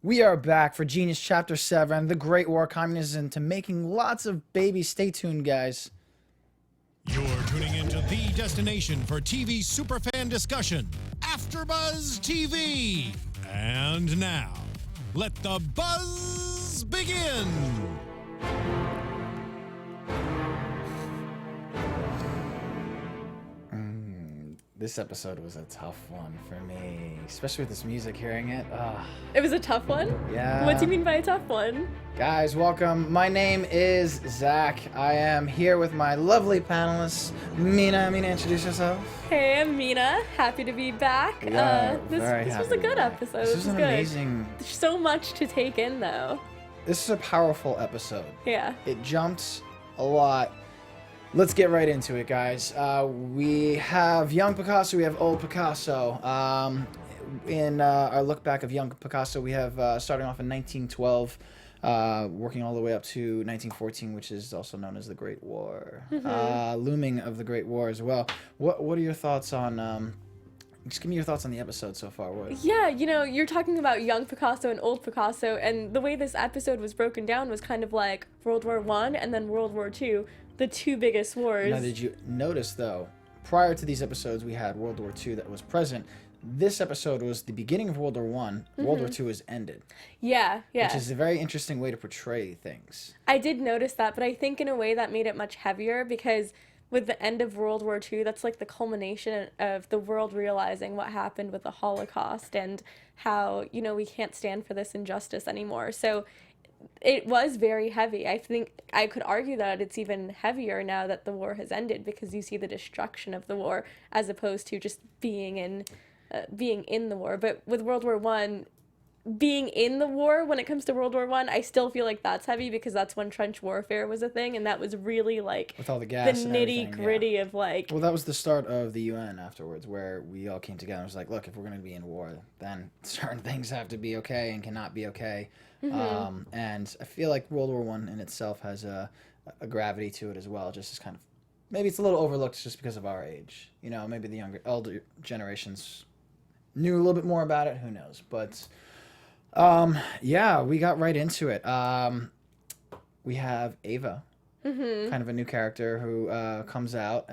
We are back for Genius Chapter 7, The Great War, Communism to Making Lots of Babies. Stay tuned, guys. You're tuning into the destination for TV superfan discussion, AFTERBUZZ TV. And now, let the buzz begin. This episode was a tough one for me, especially with this music, hearing it. It was a tough one? Yeah. What do you mean by a tough one? Guys, welcome. My name is Zach. I am here with my lovely panelists, Mina. Mina, introduce yourself. Hey, I'm Mina. Happy to be back. This was a good episode. This was an good. amazing... There's so much to take in, though. This is a powerful episode. Yeah. It jumped a lot. Let's get right into it, guys. We have young Picasso, we have old Picasso. In our look back of young Picasso, we have starting off in 1912, working all the way up to 1914, which is also known as the Great War. Looming of the Great War as well. What are your thoughts on... just give me your thoughts on the episode so far. Yeah, you know, you're talking about young Picasso and old Picasso, and the way this episode was broken down was kind of like World War I and then World War II. The two biggest wars. Now, did you notice, though, prior to these episodes, we had World War II that was present. This episode was the beginning of World War I. World War II is ended. Yeah. Which is a very interesting way to portray things. I did notice that, but I think in a way that made it much heavier because with the end of World War II, that's like the culmination of the world realizing what happened with the Holocaust and how, you know, we can't stand for this injustice anymore. So it was very heavy. I think I could argue that it's even heavier now that the war has ended because you see the destruction of the war as opposed to just being in the war. But with World War I, being in the war when it comes to World War I still feel like that's heavy because that's when trench warfare was a thing, and that was really like with all the gas, the and nitty gritty of like. Well, that was the start of the UN afterwards, where we all came together. It was like, look, if we're going to be in war, then certain things have to be okay and cannot be okay. And I feel like World War I in itself has a gravity to it as well. Just as kind of, maybe it's a little overlooked just because of our age. You know, maybe the elder generations knew a little bit more about it. Who knows? But yeah, we got right into it. We have Ava, kind of a new character who comes out.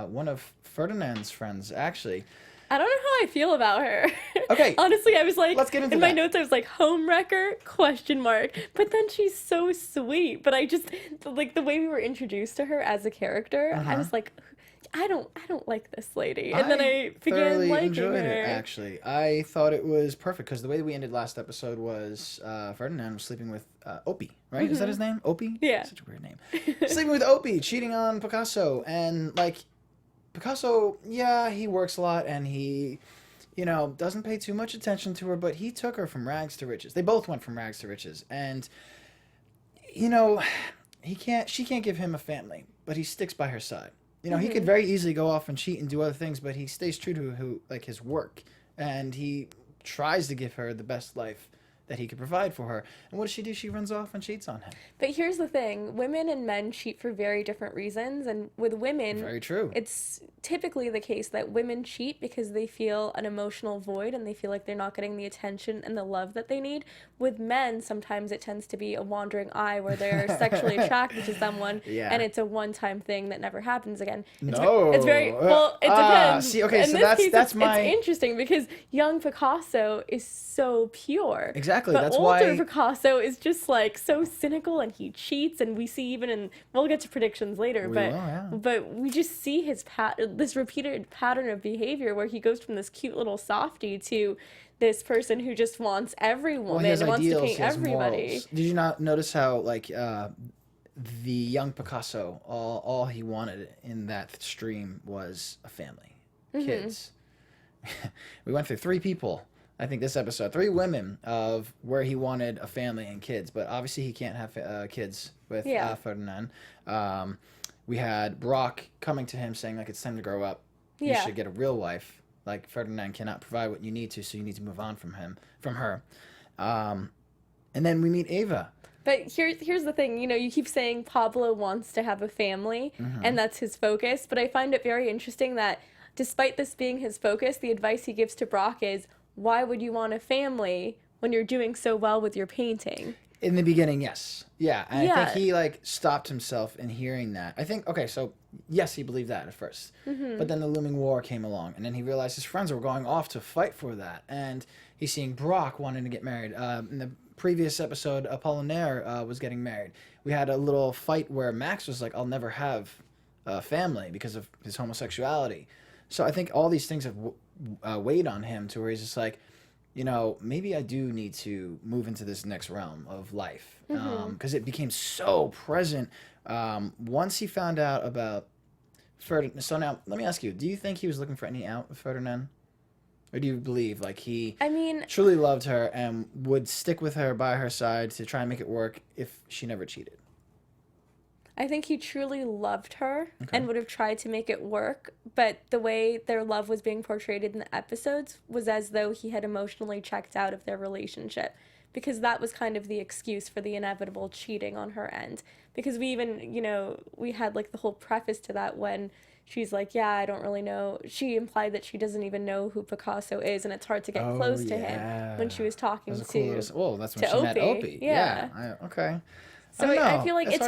One of Ferdinand's friends, actually. I don't know how I feel about her. Okay. Honestly, I was like, let's get into in my notes, I was like, homewrecker, ? But then she's so sweet. But I just, like, the way we were introduced to her as a character, I was like, I don't like this lady. And then I began liking enjoyed her. it, actually. I thought it was perfect because the way that we ended last episode was Ferdinand was sleeping with Opie, right? Is that his name? Opie? Yeah. Such a weird name. Sleeping with Opie, cheating on Picasso, and like Picasso, yeah, he works a lot and he, you know, doesn't pay too much attention to her, but he took her from rags to riches. They both went from rags to riches, and you know, she can't give him a family, but he sticks by her side. You know, he could very easily go off and cheat and do other things, but he stays true to his work, and he tries to give her the best life that he could provide for her. And what does she do? She runs off and cheats on him. But here's the thing. Women and men cheat for very different reasons. And with women, very true. It's typically the case that women cheat because they feel an emotional void and they feel like they're not getting the attention and the love that they need. With men, sometimes it tends to be a wandering eye where they're sexually attracted to someone and it's a one-time thing that never happens again. It's very, well, it depends. See, okay, in so this case, that's my... It's interesting because young Picasso is so pure. Exactly, but that's older why... Picasso is just like so cynical and he cheats, and we see even in, we'll get to predictions later, but we just see his this repeated pattern of behavior where he goes from this cute little softie to this person who just wants every woman, wants to paint everybody. Morals. Did you not notice how like the young Picasso, all he wanted in that stream was a family, kids. We went through 3 people. I think this episode, 3 women of where he wanted a family and kids, but obviously he can't have kids with Ferdinand. We had Brock coming to him saying like, it's time to grow up. You should get a real wife. Like Ferdinand cannot provide what you need to, so you need to move on from her. And then we meet Ava. But here's the thing, you know, you keep saying Pablo wants to have a family, and that's his focus, but I find it very interesting that despite this being his focus, the advice he gives to Brock is, why would you want a family when you're doing so well with your painting. In the beginning, yes. Yeah. And Yeah. I think he like stopped himself in hearing that. I think, okay, so yes, he believed that at first. But then the looming war came along, and then he realized his friends were going off to fight for that. And he's seeing Brock wanting to get married. In the previous episode, Apollinaire was getting married. We had a little fight where Max was like, I'll never have a family because of his homosexuality. So I think all these things have weighed on him to where he's just like, you know, maybe I do need to move into this next realm of life. Because it became so present once he found out about Ferdinand. So now, let me ask you, do you think he was looking for any out with Ferdinand? Or do you believe, like, he truly loved her and would stick with her by her side to try and make it work if she never cheated? I think he truly loved her and would have tried to make it work, but the way their love was being portrayed in the episodes was as though he had emotionally checked out of their relationship, because that was kind of the excuse for the inevitable cheating on her end. Because we even, you know, we had like the whole preface to that when she's like, yeah, I don't really know. She implied that she doesn't even know who Picasso is, and it's hard to get close to him when she was talking that's to that's when she met Opie. Yeah. Okay. So I feel like it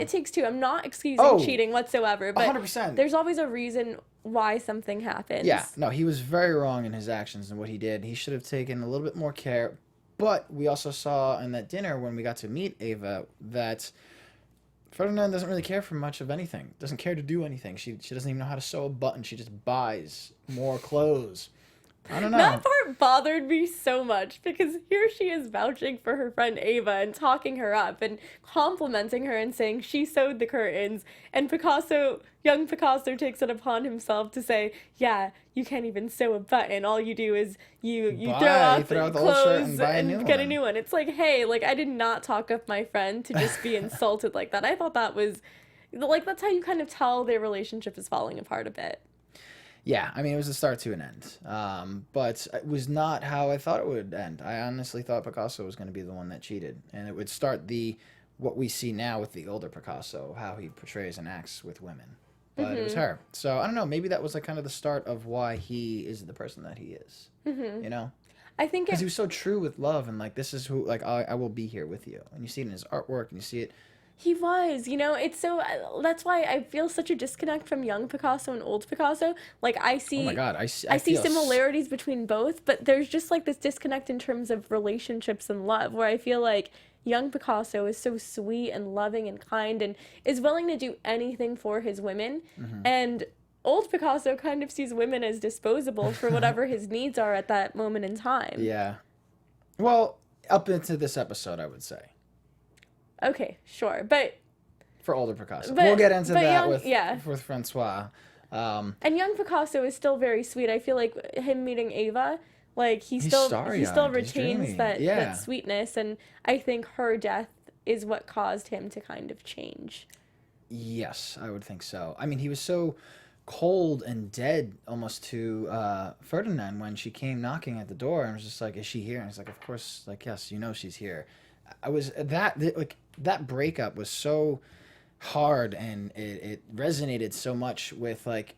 takes two. I'm not excusing cheating whatsoever, but 100%. There's always a reason why something happens. Yeah, no, he was very wrong in his actions and what he did. He should have taken a little bit more care. But we also saw in that dinner when we got to meet Ava that Ferdinand doesn't really care for much of anything. Doesn't care to do anything. She doesn't even know how to sew a button. She just buys more clothes. I don't know. That part bothered me so much because here she is vouching for her friend Ava and talking her up and complimenting her and saying she sewed the curtains, and young Picasso takes it upon himself to say, yeah, you can't even sew a button. All you do is you throw out the clothes and get a new one. It's like, hey, like, I did not talk up my friend to just be insulted like that. I thought that was, like, that's how you kind of tell their relationship is falling apart a bit. Yeah, I mean, it was a start to an end, but it was not how I thought it would end. I honestly thought Picasso was going to be the one that cheated, and it would start what we see now with the older Picasso, how he portrays and acts with women. But it was her. So, I don't know, maybe that was like kind of the start of why he is the person that he is, you know? I think because he was so true with love, and like, this is who, like, I will be here with you. And you see it in his artwork, and you see it. He was, you know, it's so, that's why I feel such a disconnect from young Picasso and old Picasso. Like, I see, oh my God, I see similarities between both, but there's just like this disconnect in terms of relationships and love, where I feel like young Picasso is so sweet and loving and kind and is willing to do anything for his women. And old Picasso kind of sees women as disposable for whatever his needs are at that moment in time. Yeah. Well, up into this episode, I would say. Okay, sure, but for older Picasso, we'll get into that with Francois. And young Picasso is still very sweet. I feel like him meeting Ava, like he still retains that sweetness, and I think her death is what caused him to kind of change. Yes, I would think so. I mean, he was so cold and dead almost to Ferdinand when she came knocking at the door and was just like, "Is she here?" And he's like, "Of course, like, yes, you know she's here." That breakup was so hard, and it resonated so much with, like,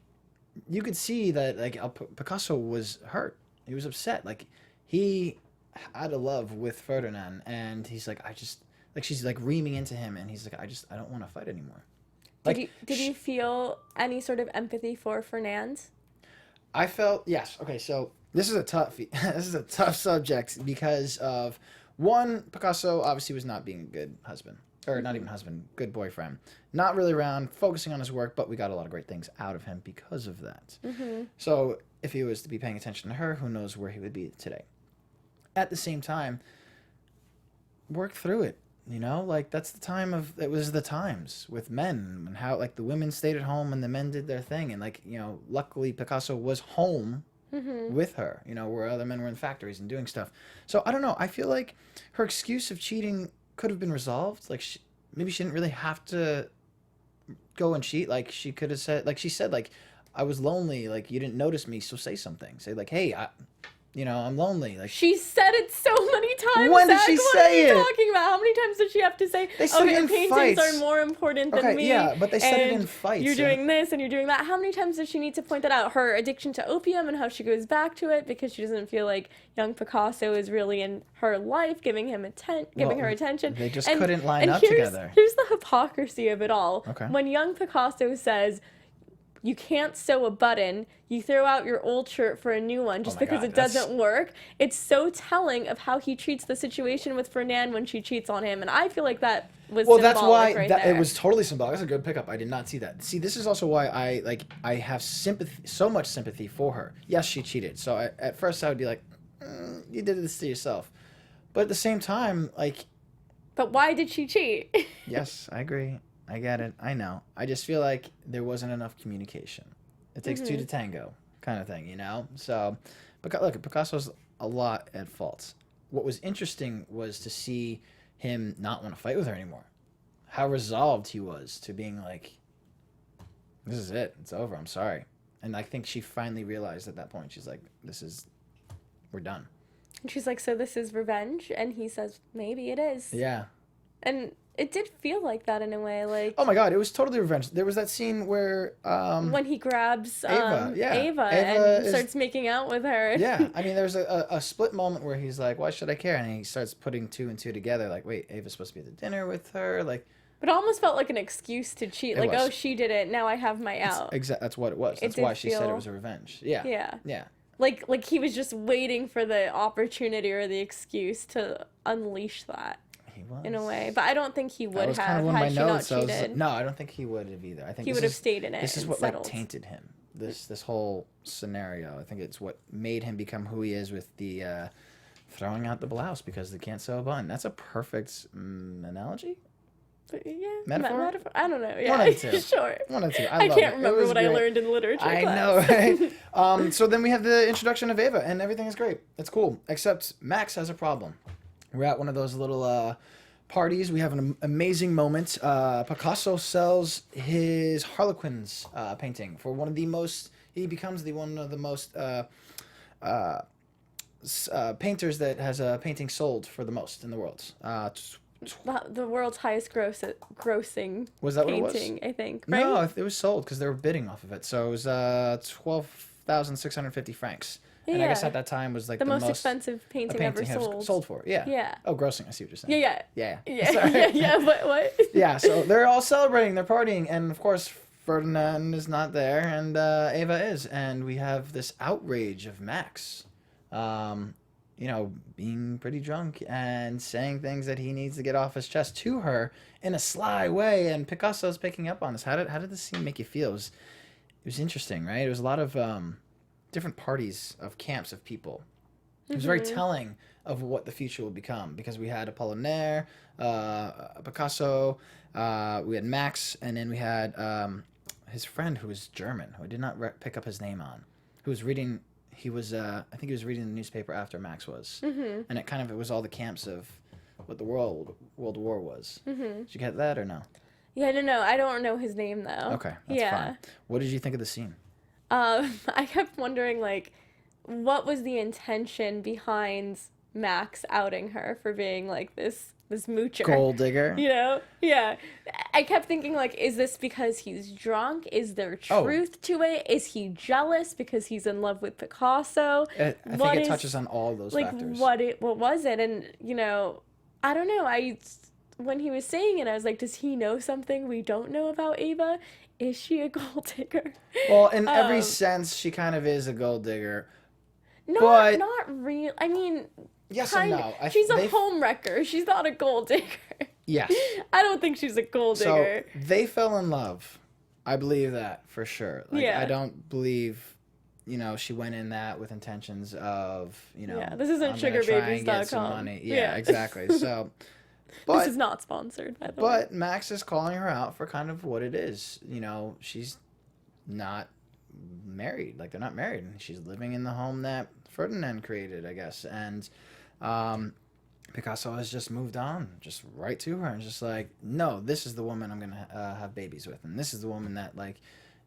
you could see that, like, Picasso was hurt. He was upset. Like, he had a love with Ferdinand, and he's like, she's like reaming into him, and he's like, I don't want to fight anymore. Like, did you feel any sort of empathy for Fernand? I felt, yes. Okay, so this is a tough subject because of, one, Picasso obviously was not being a good husband. Or not even husband, good boyfriend. Not really around, focusing on his work, but we got a lot of great things out of him because of that. So if he was to be paying attention to her, who knows where he would be today. At the same time, work through it. You know, like, it was the times with men, and how, like, the women stayed at home and the men did their thing. And, like, you know, luckily Picasso was home with her, you know, where other men were in factories and doing stuff. So I don't know. I feel like her excuse of cheating could have been resolved. Like, maybe she didn't really have to go and cheat. Like, she could have said, like she said, like, I was lonely. Like, you didn't notice me, so say something. Say, like, hey, I'm lonely. Like, she said it so many times? When did Zach? she What say are you it? talking about? How many times did she have to say, They said it your in paintings fights. are more important than Okay, me? yeah, but they said it in and fights, You're and- doing this and you're doing that. How many times does she need to point that out? Her addiction to opium and how she goes back to it because she doesn't feel like young Picasso is really in her life, giving her attention. They just couldn't line up here's, together. Here's the hypocrisy of it all. Okay. When young Picasso says, you can't sew a button, you throw out your old shirt for a new one just my because God, it doesn't work. It's so telling of how he treats the situation with Fernand when she cheats on him. And I feel like that was symbolic that's why right that, there. it was totally symbolic. That's a good pickup. I did not see that. See, this is also why I have sympathy, so much sympathy for her. Yes, she cheated. So at first I would be like, you did this to yourself. But at the same time, like... But why did she cheat? Yes, I agree. I get it. I know. I just feel like there wasn't enough communication. It takes two to tango kind of thing, you know? So, look, Picasso's a lot at fault. What was interesting was to see him not want to fight with her anymore. How resolved he was to being like, this is it. It's over. I'm sorry. And I think she finally realized at that point, she's like, we're done. And she's like, so this is revenge? And he says, maybe it is. Yeah. And it did feel like that in a way, like... Oh my God, it was totally revenge. There was that scene where... when he grabs Ava and starts making out with her. Yeah, I mean, there's a split moment where he's like, why should I care? And he starts putting two and two together, like, wait, Ava's supposed to be at the dinner with her? Like... But it almost felt like an excuse to cheat. Like, was. Oh, she did it, now I have my out. That's what it was. That's did why she said it feel- was a revenge. Yeah. Yeah. Yeah. Like he was just waiting for the opportunity or the excuse to unleash that. He was. In a way. But I don't think he That would was have kind of one of my had she not notes. cheated. No, I don't think he would have either. I think He would have stayed in it. This is and what settled. like tainted him. This whole scenario. I think it's what made him become who he is with the throwing out the blouse because they can't sew a button. That's a perfect analogy. But yeah. Metaphor? I don't know. Yeah. One of the two. Sure. One of two. I love can't it. remember It was what I great. learned in literature I class. know, right? So then we have the introduction of Ava, and everything is great. It's cool, except Max has a problem. We're at one of those little parties. We have an amazing moment. Picasso sells his Harlequins painting for one of the most... He becomes one of the most painters that has a painting sold for the most in the world. The world's highest grossing Was that what it was? painting, I think. Right? No, it was sold because they were bidding off of it. So it was 12,650 francs. And I guess Yeah. at that time was like the most expensive a painting painting ever has sold. for. Yeah. Yeah. Oh, grossing. I see what you're saying. Yeah. Yeah. Sorry. Yeah. What? Yeah. So they're all celebrating. They're partying, and of course Ferdinand is not there, and Ava is, and we have this outrage of Max. Being pretty drunk and saying things that he needs to get off his chest to her in a sly way, and Picasso's picking up on this. How did this scene make you feel? It was interesting, right? It was a lot of different parties of camps of people. It was very telling of what the future will become, because we had Apollinaire, Picasso, we had Max, and then we had his friend who was German, who I did not pick up his name on, who was reading... I think he was reading the newspaper after Max was. Mm-hmm. And it was all the camps of what the World War was. Mm-hmm. Did you get that or no? Yeah, I don't know. I don't know his name, though. Okay, that's fine. What did you think of the scene? I kept wondering, like, what was the intention behind Max outing her for being, like, this moocher. Gold digger. Yeah. I kept thinking, like, is this because he's drunk? Is there truth to it? Is he jealous because he's in love with Picasso? I think it touches on all those factors. What was it? And, I don't know. When he was saying it, I was like, does he know something we don't know about Ava? Is she a gold digger? Well, in every sense, she kind of is a gold digger. Not real. I mean... Yes and no. She's a home wrecker. She's not a gold digger. Yes. I don't think she's a gold digger. So they fell in love. I believe that for sure. Yeah. I don't believe, she went in that with intentions of, Yeah, this isn't I'm gonna try and get some sugarbabies.com. money. Yeah, exactly. So, this is not sponsored, by the way. But Max is calling her out for kind of what it is. She's not married. Like, they're not married. She's living in the home that Ferdinand created, I guess. And Picasso has just moved on, just right to her, and just like, no, this is the woman I'm gonna have babies with, and this is the woman that like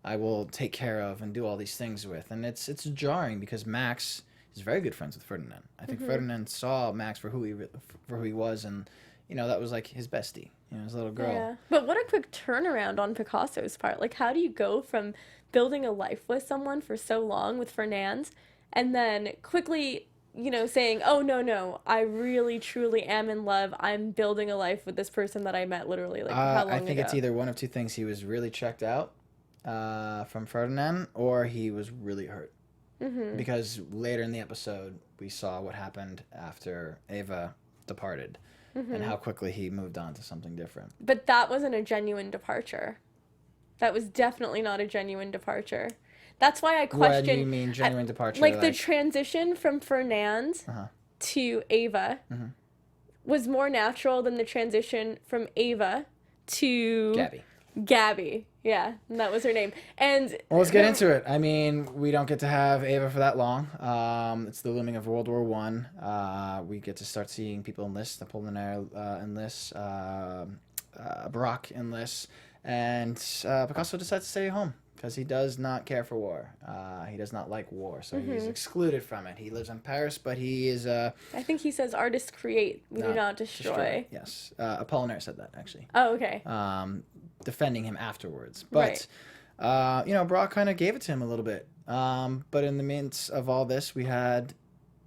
I will take care of and do all these things with. And it's jarring because Max he's very good friends with Ferdinand. I think Ferdinand saw Max for who he was, and that was like his bestie, his little girl. Yeah. But what a quick turnaround on Picasso's part. Like, how do you go from building a life with someone for so long with Fernand, and then quickly, saying, oh, no, I really, truly am in love. I'm building a life with this person that I met literally, like, how long ago? I think it's either one of two things. He was really checked out from Ferdinand, or he was really hurt. Because later in the episode, we saw what happened after Eva departed, and how quickly he moved on to something different. But that wasn't a genuine departure. That was definitely not a genuine departure. That's why I question... What do you mean genuine departure? Like, the transition from Fernand to Eva was more natural than the transition from Ava to... Gabby. Yeah, and that was her name. And well, let's get into it. I mean, we don't get to have Ava for that long. It's the looming of World War I. We get to start seeing people enlist. Apollinaire enlists. Barak enlists. And Picasso decides to stay home because he does not care for war. He does not like war, so he's excluded from it. He lives in Paris, but he is... I think he says artists create, we do not destroy. Yes. Apollinaire said that, actually. Oh, okay. Defending him afterwards. But, Brock kind of gave it to him a little bit. But in the midst of all this, we had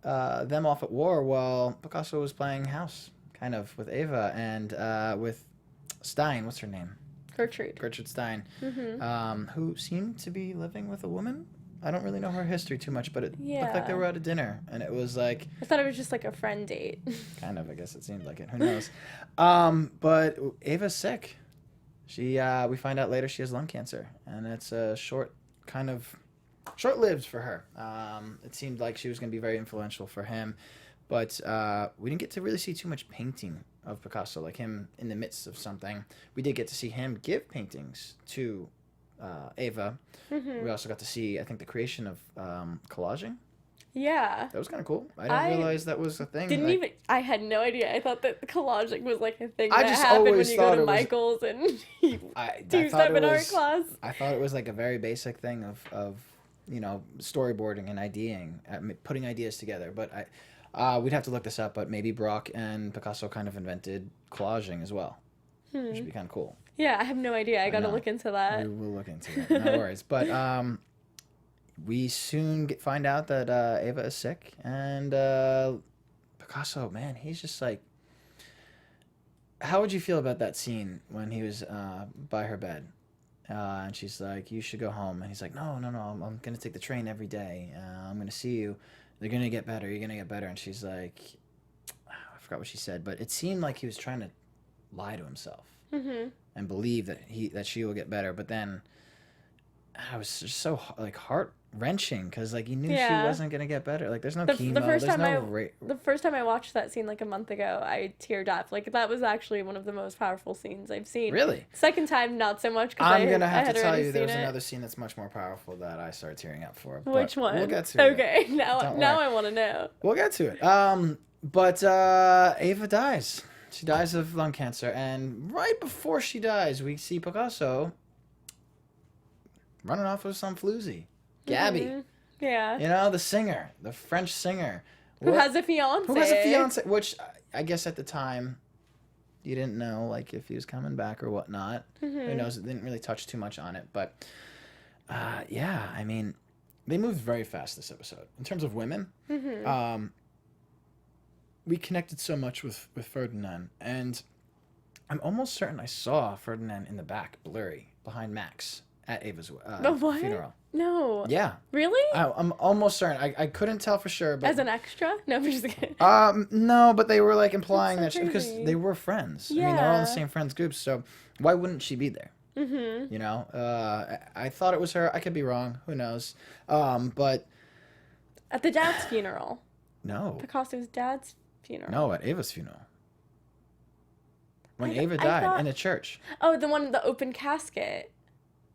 them off at war while Picasso was playing house, kind of, with Ava and with Stein. What's her name? Gertrude Stein, who seemed to be living with a woman. I don't really know her history too much, but it looked like they were at a dinner, and it was like... I thought it was just like a friend date. Kind of, I guess it seemed like it. Who knows? But Ava's sick. We find out later she has lung cancer, and it's a short-lived for her. It seemed like she was going to be very influential for him, but we didn't get to really see too much painting of Picasso, like him in the midst of something. We did get to see him give paintings to Ava. We also got to see, I think, the creation of collaging. Yeah. That was kind of cool. I didn't realize that was a thing. I had no idea. I thought that collaging was like a thing that happened when you go to Michael's and you do stuff in art class. I thought it was like a very basic thing of storyboarding and ideating, putting ideas together. But we'd have to look this up, but maybe Brock and Picasso kind of invented collaging as well. Which would be kind of cool. Yeah, I have no idea. I gotta look into that. We will look into it. No worries. But we soon find out that Ava is sick, and Picasso, man, he's just like... How would you feel about that scene when he was by her bed? And she's like, you should go home. And he's like, no, I'm going to take the train every day. I'm going to see you. They're going to get better. You're going to get better. And she's like, I forgot what she said, but it seemed like he was trying to lie to himself and believe that she will get better. But then I was just so heart-wrenching because he knew she wasn't going to get better. Like, there's no chemo. The first time I watched that scene like a month ago, I teared up. Like, that was actually one of the most powerful scenes I've seen. Really? Second time, not so much. I'm going to have to tell you there's another scene that's much more powerful that I started tearing up for. Which one? We'll get to it. Okay, now I want to know. We'll get to it. But Ava dies. She dies of lung cancer. And right before she dies, we see Picasso running off with some floozy. Gabby. Yeah. The singer, the French singer. Who has a fiance. Which I guess at the time you didn't know, if he was coming back or whatnot. Who knows? It didn't really touch too much on it. But, I mean, they moved very fast this episode. In terms of women, we connected so much with Ferdinand. And I'm almost certain I saw Ferdinand in the back, blurry, behind Max at Ava's funeral. No. Yeah. Really? I'm almost certain. I couldn't tell for sure. But as an extra? No, I'm just kidding. No, but they were implying that because they were friends. Yeah. I mean, they're all in the same friends group, so why wouldn't she be there? I thought it was her. I could be wrong. Who knows? But at the dad's funeral. No. Picasso's dad's funeral. No, at Ava's funeral. When Ava died in a church. Oh, the open casket.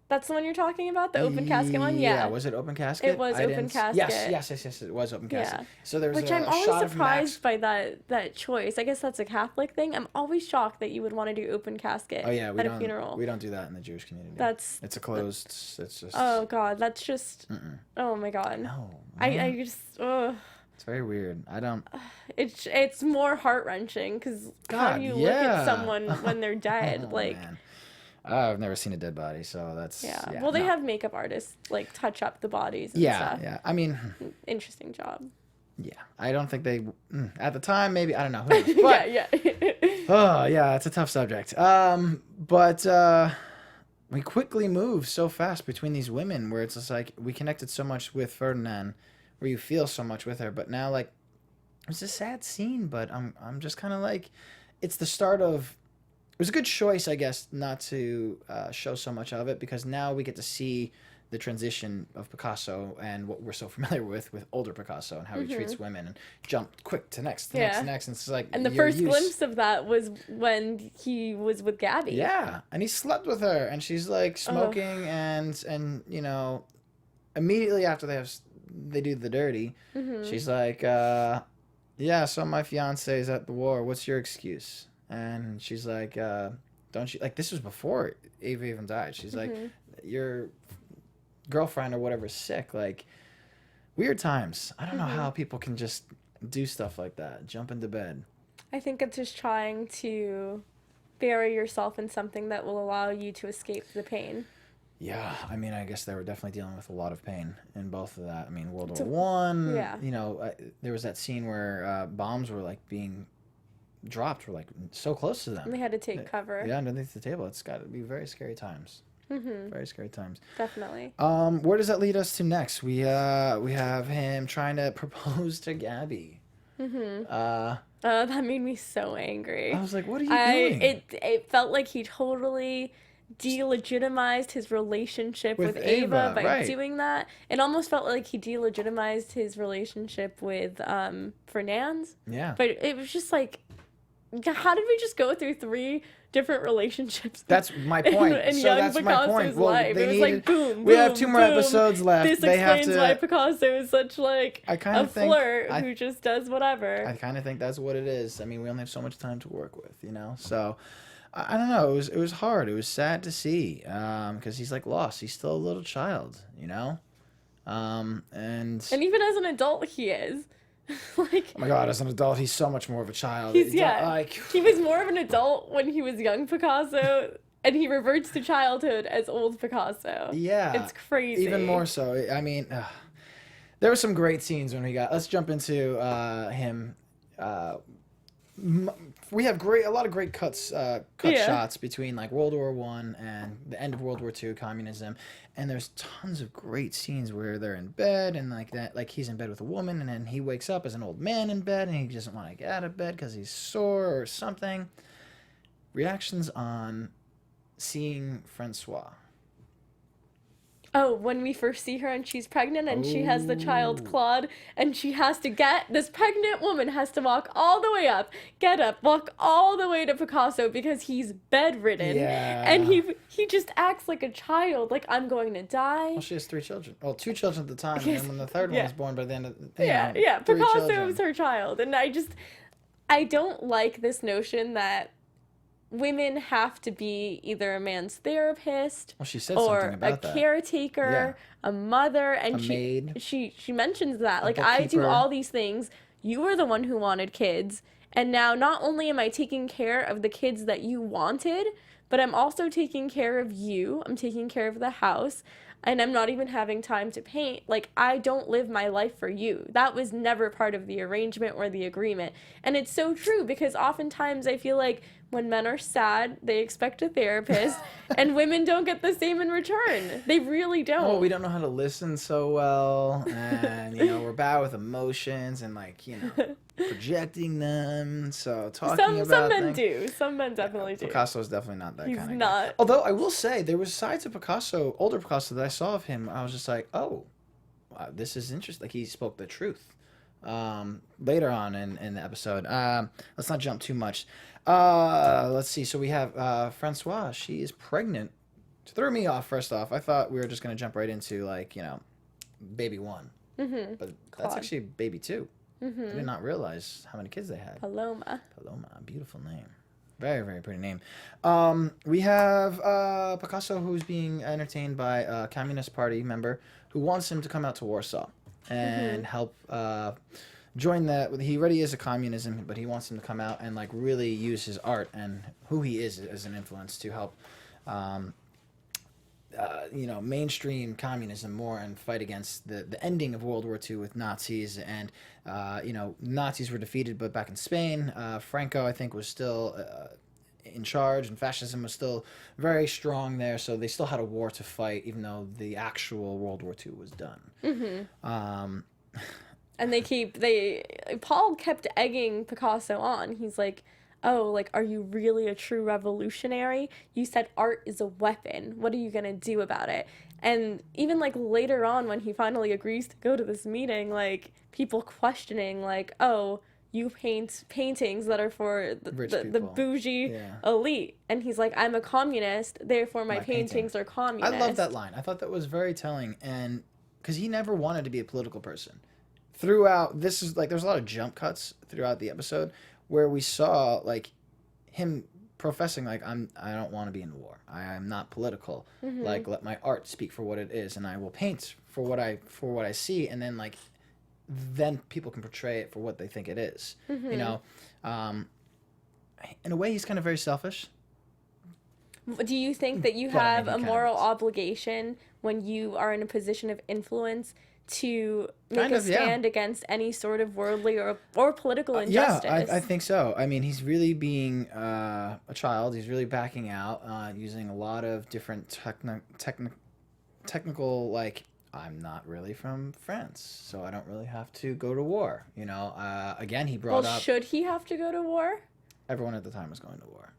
That's the one you're talking about? The open casket one? Yeah. Was it open casket? It was open casket. Yes. It was open casket. Yeah. So there was Which I'm always surprised by that choice. I guess that's a Catholic thing. I'm always shocked that you would want to do open casket at a funeral. We don't do that in the Jewish community. It's a closed... It's just... Oh, God. That's just... Oh, my God. No. I just... Ugh. It's very weird. I don't. It's more heart wrenching because how do you look at someone when they're dead? Oh, like, man. I've never seen a dead body, so that's yeah. Well, they have makeup artists like touch up the bodies. And yeah, stuff. yeah. I mean, interesting job. yeah. I don't think they at the time. Maybe I don't know. Who knows? But, yeah. oh yeah, it's a tough subject. But we quickly move so fast between these women, where it's just like we connected so much with Ferdinand, where you feel so much with her, but now like it's a sad scene. But I'm just kind of like, it's the start of. It was a good choice, I guess, not to show so much of it, because now we get to see the transition of Picasso and what we're so familiar with older Picasso and how he treats women and jump quick to next, next. And it's like, and the first glimpse of that was when he was with Gabby. Yeah, and he slept with her, and she's like smoking, and you know, immediately after they do the dirty, she's like, yeah, so my fiance is at the war. What's your excuse? And she's like, don't you, like, this was before Ava even died. She's like, your girlfriend or whatever is sick. Like, weird times. I don't know how people can just do stuff like that, jump into bed. I think it's just trying to bury yourself in something that will allow you to escape the pain. Yeah, I mean, I guess they were definitely dealing with a lot of pain in both of that. I mean, World War One. Yeah. You know, there was that scene where bombs were like being dropped, were like so close to them. And they had to take cover. Yeah, underneath the table. It's got to be very scary times. Very scary times. Definitely. Where does that lead us to next? We have him trying to propose to Gabby. That made me so angry. I was like, what are you doing? It felt like he totally delegitimized his relationship with Ava by doing that. It almost felt like he delegitimized his relationship with Fernand's. Yeah. But it was just like, how did we just go through 3 different relationships? That's my point. in so young that's Picasso's my point. life. It was like boom, we have boom, 2 more boom. episodes left. This they explains have to, why Picasso is such like a flirt who just does whatever. I kind of think that's what it is. I mean, we only have so much time to work with, you know. So I don't know. It was hard. It was sad to see because he's like lost. He's still a little child, you know. And even as an adult, he is. Like, oh my God, as an adult, he's so much more of a child. He was more of an adult when he was young Picasso, and he reverts to childhood as old Picasso. Yeah. It's crazy. Even more so. I mean, there were some great scenes when we got... Let's jump into him. We have a lot of great shots between like World War I and the end of World War II, communism, and there's tons of great scenes where they're in bed and like that, like he's in bed with a woman, and then he wakes up as an old man in bed, and he doesn't want to get out of bed because he's sore or something. Reactions on seeing Francois. Oh, when we first see her and she's pregnant and she has the child Claude, and she has to this pregnant woman has to walk all the way up, get up, walk all the way to Picasso because he's bedridden. Yeah. And he just acts like a child, like, I'm going to die. Well, she has 3 children. Well, 2 children at the time, and then when the third one was born by the end of Picasso was her child. And I don't like this notion that women have to be either a man's therapist she said or something about a caretaker, a mother, and maid. She mentions that. Like, I do all these things. You were the one who wanted kids. And now not only am I taking care of the kids that you wanted, but I'm also taking care of you. I'm taking care of the house. And I'm not even having time to paint. Like, I don't live my life for you. That was never part of the arrangement or the agreement. And it's so true, because oftentimes I feel like when men are sad, they expect a therapist, and women don't get the same in return. They really don't. Oh, we don't know how to listen so well, and, you know, we're bad with emotions and, like, you know, projecting them. So talking about some men do. Some men definitely do. Picasso is definitely not that kind of guy. He's not. Although I will say there was sides of Picasso, older Picasso, that I saw of him. I was just like, oh, wow, this is interesting. Like, he spoke the truth. Later on in the episode. Let's not jump too much. Let's see. So we have Francois. She is pregnant. It threw me off. First off, I thought we were just gonna jump right into, like, you know, baby 1. Mm-hmm. But that's actually baby 2. Mm-hmm. I did not realize how many kids they had. Paloma, beautiful name. Very, very pretty name. We have Picasso, who's being entertained by a Communist Party member who wants him to come out to Warsaw and help join the. He already is a communism, but he wants him to come out and like really use his art and who he is as an influence to help. Mainstream communism more and fight against the ending of World War II with Nazis. And, Nazis were defeated, but back in Spain, Franco, I think, was still in charge, and fascism was still very strong there. So they still had a war to fight, even though the actual World War II was done. Mm-hmm. And Paul kept egging Picasso on. He's like, oh, like, are you really a true revolutionary? You said art is a weapon. What are you going to do about it? And even, like, later on when he finally agrees to go to this meeting, like, people questioning, like, oh, you paint paintings that are for the bougie elite. And he's like, I'm a communist, therefore my paintings are communist. I love that line. I thought that was very telling. And because he never wanted to be a political person. Throughout, there's a lot of jump cuts throughout the episode where we saw like him professing like I don't want to be in war. I am not political. Mm-hmm. Like let my art speak for what it is, and I will paint for what I see, and then people can portray it for what they think it is. Mm-hmm. In a way, he's kind of very selfish. Do you think that you have a moral obligation when you are in a position of influence to make a stand against any sort of worldly or political injustice? Yeah, I think so. I mean, he's really being a child. He's really backing out, using a lot of different technical, like, I'm not really from France, so I don't really have to go to war. Again, he brought up... should he have to go to war? Everyone at the time was going to war.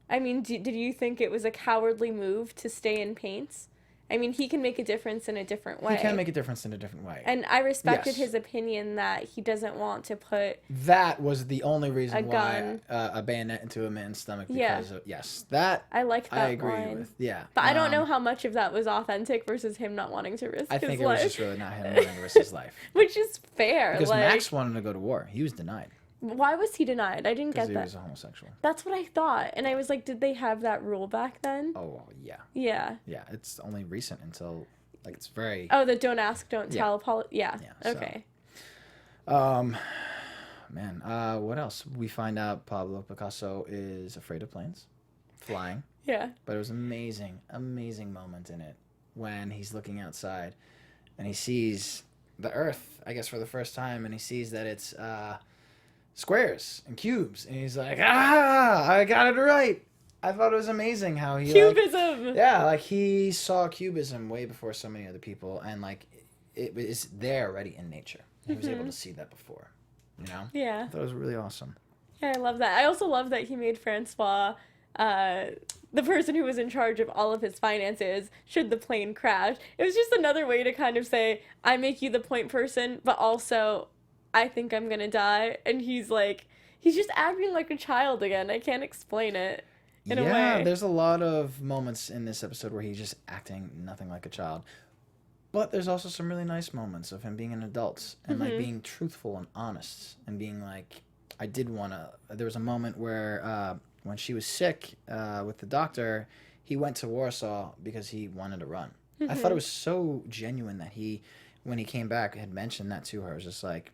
I mean, did you think it was a cowardly move to stay in paints? I mean, he can make a difference in a different way. He can make a difference in a different way. And I respected his opinion that he doesn't want to put... That was the only reason why a bayonet into a man's stomach. Because that I like that I agree line. with. Yeah. But I don't know how much of that was authentic versus him not wanting to risk his life. I think it was just really not him wanting to risk his life. Which is fair. Because Max wanted to go to war. He was denied. Why was he denied? I didn't get that. Because he was a homosexual. That's what I thought. And I was like, did they have that rule back then? Oh, yeah. Yeah. Yeah, it's only recent until, like, it's very... Oh, the don't ask, don't tell. Yeah. Okay. What else? We find out Pablo Picasso is afraid of planes, flying. Yeah. But it was amazing moment in it when he's looking outside and he sees the Earth, I guess, for the first time, and he sees that it's squares and cubes, and he's like, I got it right. I thought it was amazing how he... Cubism! He saw cubism way before so many other people, and, like, it was there already in nature. He was able to see that before, Yeah. I thought it was really awesome. Yeah, I love that. I also love that he made Francois the person who was in charge of all of his finances should the plane crash. It was just another way to kind of say, I make you the point person, but also I think I'm gonna die. And he's just acting like a child again. I can't explain it in a way. Yeah, there's a lot of moments in this episode where he's just acting nothing like a child. But there's also some really nice moments of him being an adult and like being truthful and honest and being like, there was a moment where when she was sick with the doctor, he went to Warsaw because he wanted to run. I thought it was so genuine that when he came back, had mentioned that to her. It was just like,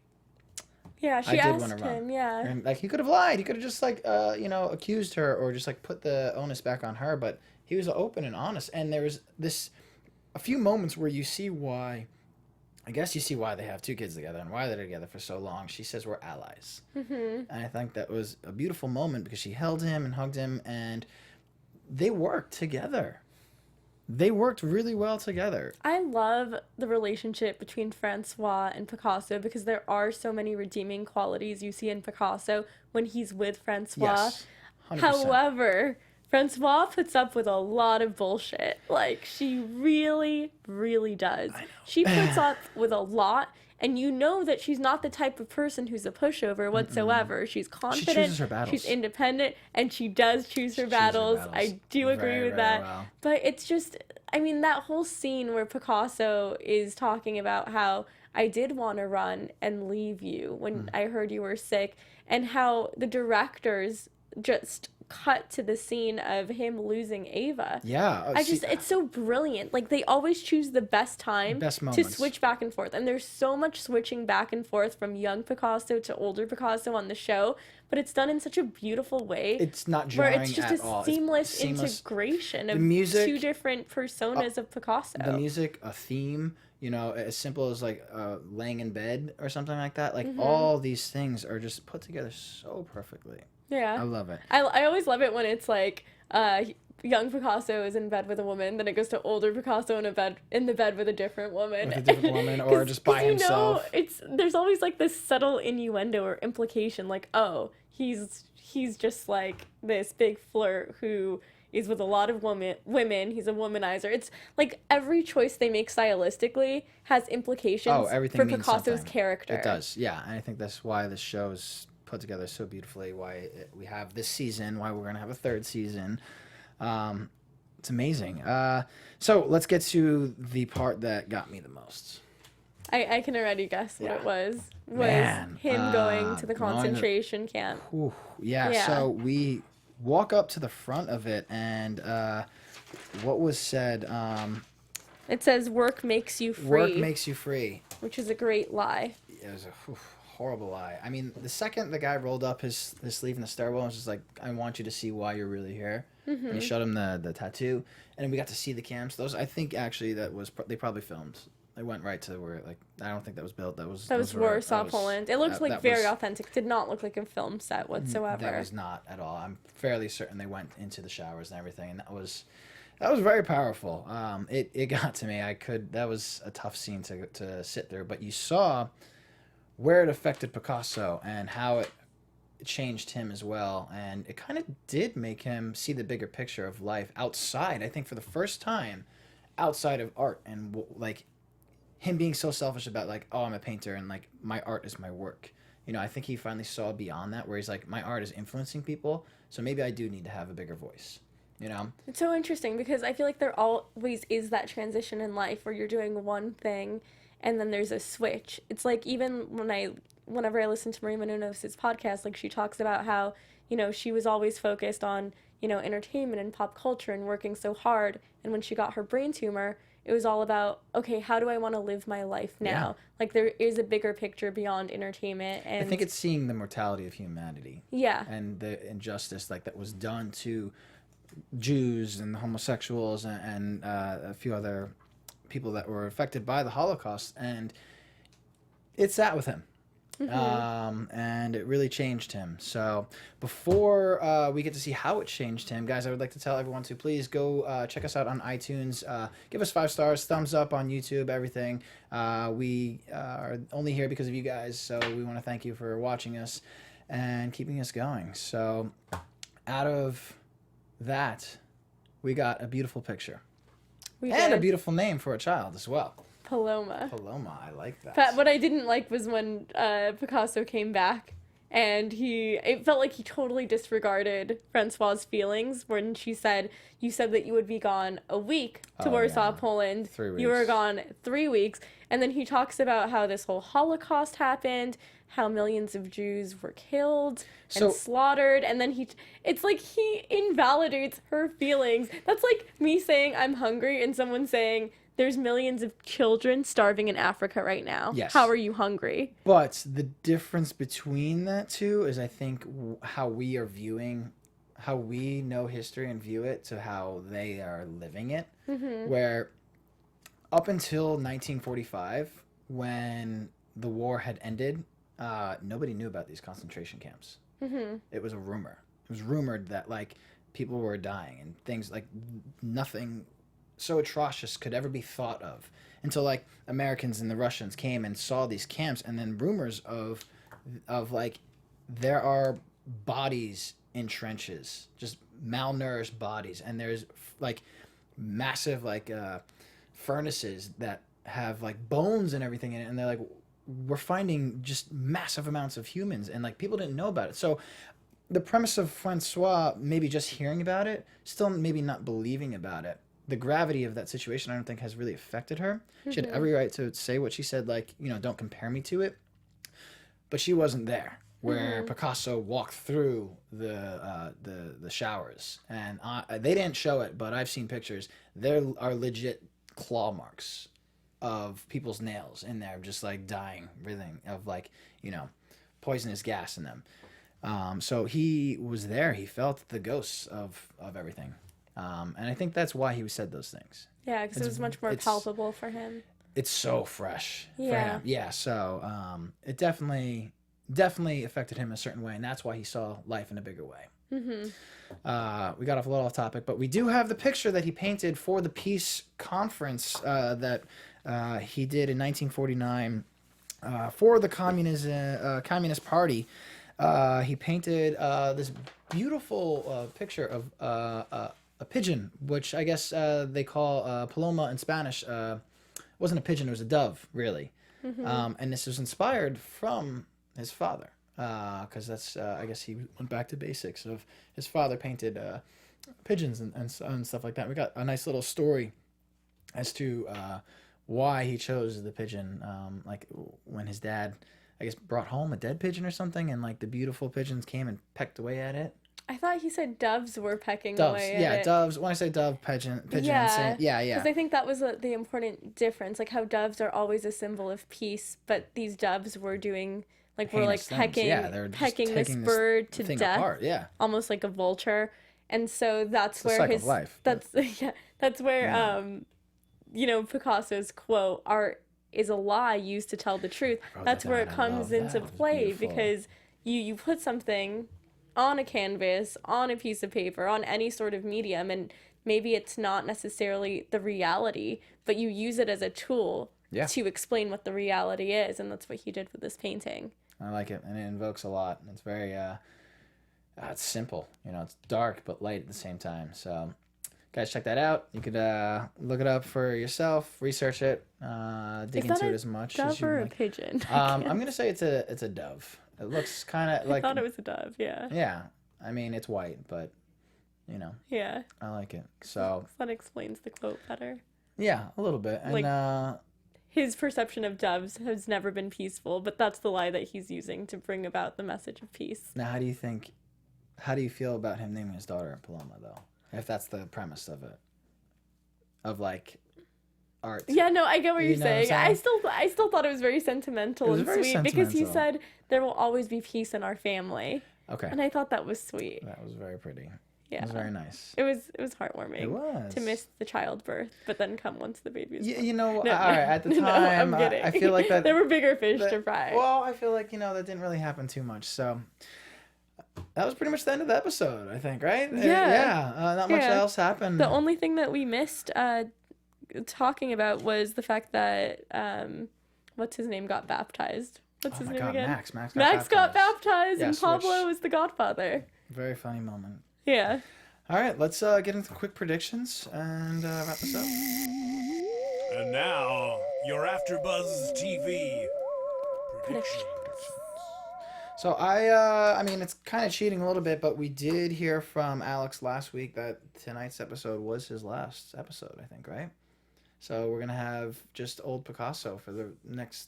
yeah, she asked him, yeah. And like he could have lied. He could have just like, accused her or just like put the onus back on her. But he was open and honest. And there was a few moments where you see why they have two kids together and why they're together for so long. She says we're allies. And I think that was a beautiful moment because she held him and hugged him and they worked together. They worked really well together. I love the relationship between Francois and Picasso because there are so many redeeming qualities you see in Picasso when he's with Francois. Yes, 100%. However, Francois puts up with a lot of bullshit. Like, she really, really does. I know. She puts up with a lot, and you know that she's not the type of person who's a pushover whatsoever. She's confident, she chooses her battles. She's independent, and she does choose her battles. I do agree with that. Well. But it's just, I mean, that whole scene where Picasso is talking about how I did want to run and leave you when I heard you were sick, and how the directors just cut to the scene of him losing Ava. Yeah. It's so brilliant. Like, they always choose the best time Best to moments. switch back and forth. And there's so much switching back and forth from young Picasso to older Picasso on the show, but it's done in such a beautiful way. It's not where jarring it's just at a all. seamless It's integration of music, two different personas of Picasso. The music, a theme, you know, as simple as like laying in bed or something like that. Like all these things are just put together so perfectly. Yeah. I love it. I always love it when it's like young Picasso is in bed with a woman, then it goes to older Picasso in the bed with a different woman. With a different woman, or just by himself. There's always like this subtle innuendo or implication, like, oh, he's just like this big flirt who is with a lot of women. He's a womanizer. It's like every choice they make stylistically has implications for Picasso's character. It does, yeah. And I think that's why this show's put together so beautifully, we have this season, why we're going to have a third season. It's amazing. So let's get to the part that got me the most. I can already guess what it was. Man, him going to the concentration camp. Yeah, so we walk up to the front of it, and what was said? It says, work makes you free. Work makes you free. Which is a great lie. It was a horrible lie. I mean, the second the guy rolled up his sleeve in the stairwell and was just like, I want you to see why you're really here. And he showed him the tattoo, and we got to see the camps. Those, I think, actually, they probably filmed. They went right to where, like, I don't think that was built. That was Warsaw, Poland. It looked like very authentic. Did not look like a film set whatsoever. That was not at all. I'm fairly certain they went into the showers and everything, and that was very powerful. It got to me. That was a tough scene to sit through, but you saw where it affected Picasso and how it changed him as well, and it kind of did make him see the bigger picture of life outside. I think for the first time, outside of art, and like him being so selfish about like, oh, I'm a painter and like my art is my work. You know, I think he finally saw beyond that, where he's like, my art is influencing people, so maybe I do need to have a bigger voice. You know, it's so interesting because I feel like there always is that transition in life where you're doing one thing and then there's a switch. It's like, even whenever I listen to Maria Menounos' podcast, like, she talks about how, you know, she was always focused on, you know, entertainment and pop culture and working so hard. And when she got her brain tumor, it was all about, okay, how do I want to live my life now? Yeah. Like, there is a bigger picture beyond entertainment. And I think it's seeing the mortality of humanity. Yeah. And the injustice, like, that was done to Jews and homosexuals and a few other people that were affected by the Holocaust. And it sat with him. And it really changed him. So before we get to see how it changed him, guys, I would like to tell everyone to please go check us out on iTunes. Give us 5 stars, thumbs up on YouTube, everything. We are only here because of you guys, so we want to thank you for watching us and keeping us going. So out of that, we got a beautiful picture. And a beautiful name for a child as well. Paloma, I like that. But what I didn't like was when Picasso came back and it felt like he totally disregarded Francois' feelings when she said, you said that you would be gone a week to Warsaw, Poland. 3 weeks. You were gone 3 weeks. And then he talks about how this whole Holocaust happened, how millions of Jews were killed and slaughtered. And then it's like he invalidates her feelings. That's like me saying I'm hungry and someone saying, there's millions of children starving in Africa right now. Yes. How are you hungry? But the difference between that two is, I think, how we are viewing, how we know history and view it to how they are living it. Where up until 1945, when the war had ended, nobody knew about these concentration camps. It was a rumor. It was rumored that, like, people were dying and things like nothing so atrocious could ever be thought of until, like, Americans and the Russians came and saw these camps, and then rumors of like, there are bodies in trenches, just malnourished bodies, and there's like massive like furnaces that have like bones and everything in it, and they're like, we're finding just massive amounts of humans, and like people didn't know about it. So the premise of Francois, maybe just hearing about it, still maybe not believing about it, the gravity of that situation, I don't think has really affected her. She had every right to say what she said, like, you know, don't compare me to it. But she wasn't there where Picasso walked through the showers, and they didn't show it, but I've seen pictures. There are legit claw marks of people's nails in there, just like dying, breathing of like, you know, poisonous gas in them. So he was there. He felt the ghosts of everything, and I think that's why he said those things. Yeah, because it was much more palpable for him. It's so fresh for Yeah. him. Yeah. So it definitely affected him a certain way, and that's why he saw life in a bigger way. We got off a little off topic, but we do have the picture that he painted for the peace conference that he did in 1949 for the Communist Party. He painted this beautiful picture of a pigeon, which I guess they call paloma in Spanish. It wasn't a pigeon, it was a dove, really. And this was inspired from his father, because that's I guess he went back to basics of his father painted pigeons and stuff like that. We got a nice little story as to why he chose the pigeon, like when his dad, I guess, brought home a dead pigeon or something, and like the beautiful pigeons came and pecked away at it. I thought he said doves were pecking Doves, away yeah, at it. doves. When I say dove, pigeon, Yeah, yeah. Because I think that was the important difference, like how doves are always a symbol of peace, but these doves were doing, like, were like Heinous things. pecking, Yeah, they were just pecking this taking bird to thing death, apart, yeah. almost like a vulture. And so that's It's a where cycle his of life, that's yeah, that's where Yeah. you know, Picasso's quote, art is a lie used to tell the truth. That's that where it down. I comes love into that. It was play, beautiful. because you put something on a canvas, on a piece of paper, on any sort of medium, and maybe it's not necessarily the reality, but you use it as a tool to explain what the reality is, and that's what he did with this painting. I like it, and it invokes a lot. And it's very, it's simple. You know, it's dark but light at the same time. So, guys, check that out. You could look it up for yourself, research it, dig into it as much as Dove you or a like. pigeon? I'm gonna say it's a dove. It looks kind of like. I thought it was a dove. Yeah. Yeah, I mean it's white, but you know, Yeah. I like it. So That explains the quote better. yeah, a little bit, and Like- His perception of doves has never been peaceful, but that's the lie that he's using to bring about the message of peace. now how do you feel about him naming his daughter Paloma though? If that's the premise of it, of like art. Yeah, no, I get what You you're know what I'm saying. saying? I still thought it was very sentimental It was and very sweet, because he sentimental. said there will always be peace in our family, Okay. and I thought that was sweet. That was very pretty. Yeah, It was very nice. It was heartwarming. It was. To miss the childbirth, but then come once the baby is born. You know, No, all right, at the no, time, I'm kidding. I feel like that. there were bigger fish that- to fry. Well, I feel like, that didn't really happen too much. So that was pretty much the end of the episode, I think, right? Yeah. Not much Yeah. else happened. The only thing that we missed talking about was the fact that what's his name got baptized. What's Oh his my name God, again? Max got baptized, and Yes, Pablo which- is the godfather. Very funny moment. Yeah. All right, let's get into quick predictions and wrap this up. And now, your AfterBuzz TV predictions. So I mean, it's kind of cheating a little bit, but we did hear from Alex last week that tonight's episode was his last episode, I think, right? So we're gonna have just old Picasso for the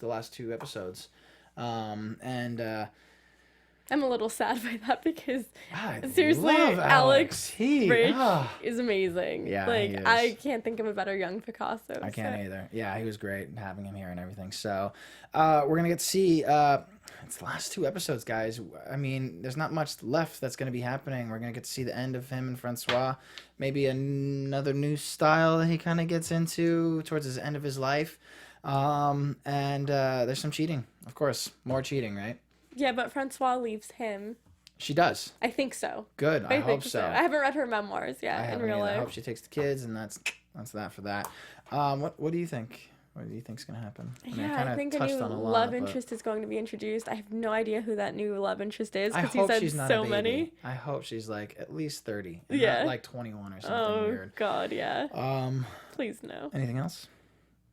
last two episodes, and I'm a little sad by that, because I seriously, love Alex Rich ah, is amazing. Yeah, like he is. I can't think of a better young Picasso. I can't so. either. Yeah, he was great having him here and everything. So we're gonna get to see. It's the last two episodes, guys. I mean, there's not much left that's gonna be happening. We're gonna get to see the end of him and Francois. Maybe another new style that he kind of gets into towards the end of his life. And there's some cheating, of course. More cheating, right? Yeah, but Francois leaves him. She does. I think so. Good. I hope think so. I haven't read her memoirs yet I in haven't real either. I life. hope she takes the kids, and that's that for that. What do you think? What do you think's gonna happen? Yeah, I kinda think a touched new on a lot, love but interest is going to be introduced. I have no idea who that new love interest is, I because he hope said she's not so a baby. many. I hope she's like at least 30. And Yeah. Not like 21 or something Oh weird. God, yeah. Um, Please no. anything else?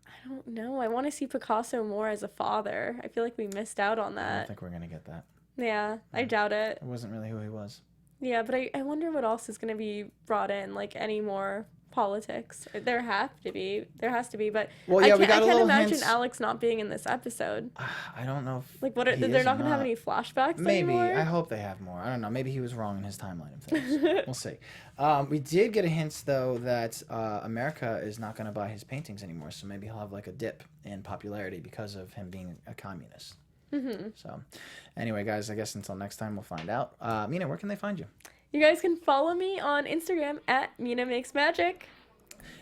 I don't know. I want to see Picasso more as a father. I feel like we missed out on I don't that. think we're gonna get that. Yeah, I doubt it. It wasn't really who he was. Yeah, but I wonder what else is going to be brought in, like any more politics. There has to be, but Well, yeah, we got I a can't little imagine hints. Alex not being in this episode. I don't know. If Like, he they're is not or going to have any flashbacks Maybe. anymore? I hope they have more. I don't know. Maybe he was wrong in his timeline of things. We'll see. We did get a hint, though, that America is not going to buy his paintings anymore. So maybe he'll have like a dip in popularity because of him being a communist. So anyway, guys, I guess until next time, we'll find out. Mina, where can they find you? You guys can follow me on Instagram at Mina Makes Magic.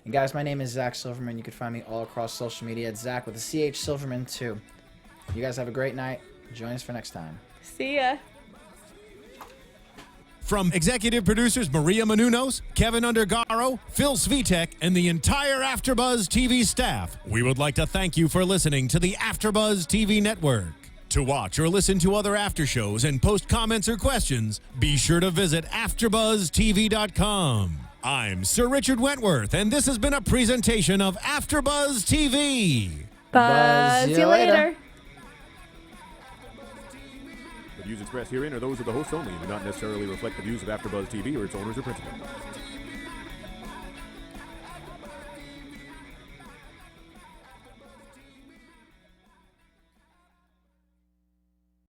And guys, my name is Zach Silverman. You can find me all across social media at Zach with a CH Silverman too. You guys have a great night. Join us for next time. See ya. From executive producers Maria Menounos, Keven Undergaro, Phil Svitek, and the entire AfterBuzz TV staff, we would like to thank you for listening to the AfterBuzz TV network. To watch or listen to other after shows and post comments or questions, be sure to visit AfterBuzzTV.com. I'm Sir Richard Wentworth, and this has been a presentation of AfterBuzz TV. Buzz you later. The views expressed herein are those of the hosts only and do not necessarily reflect the views of AfterBuzz TV or its owners or principals.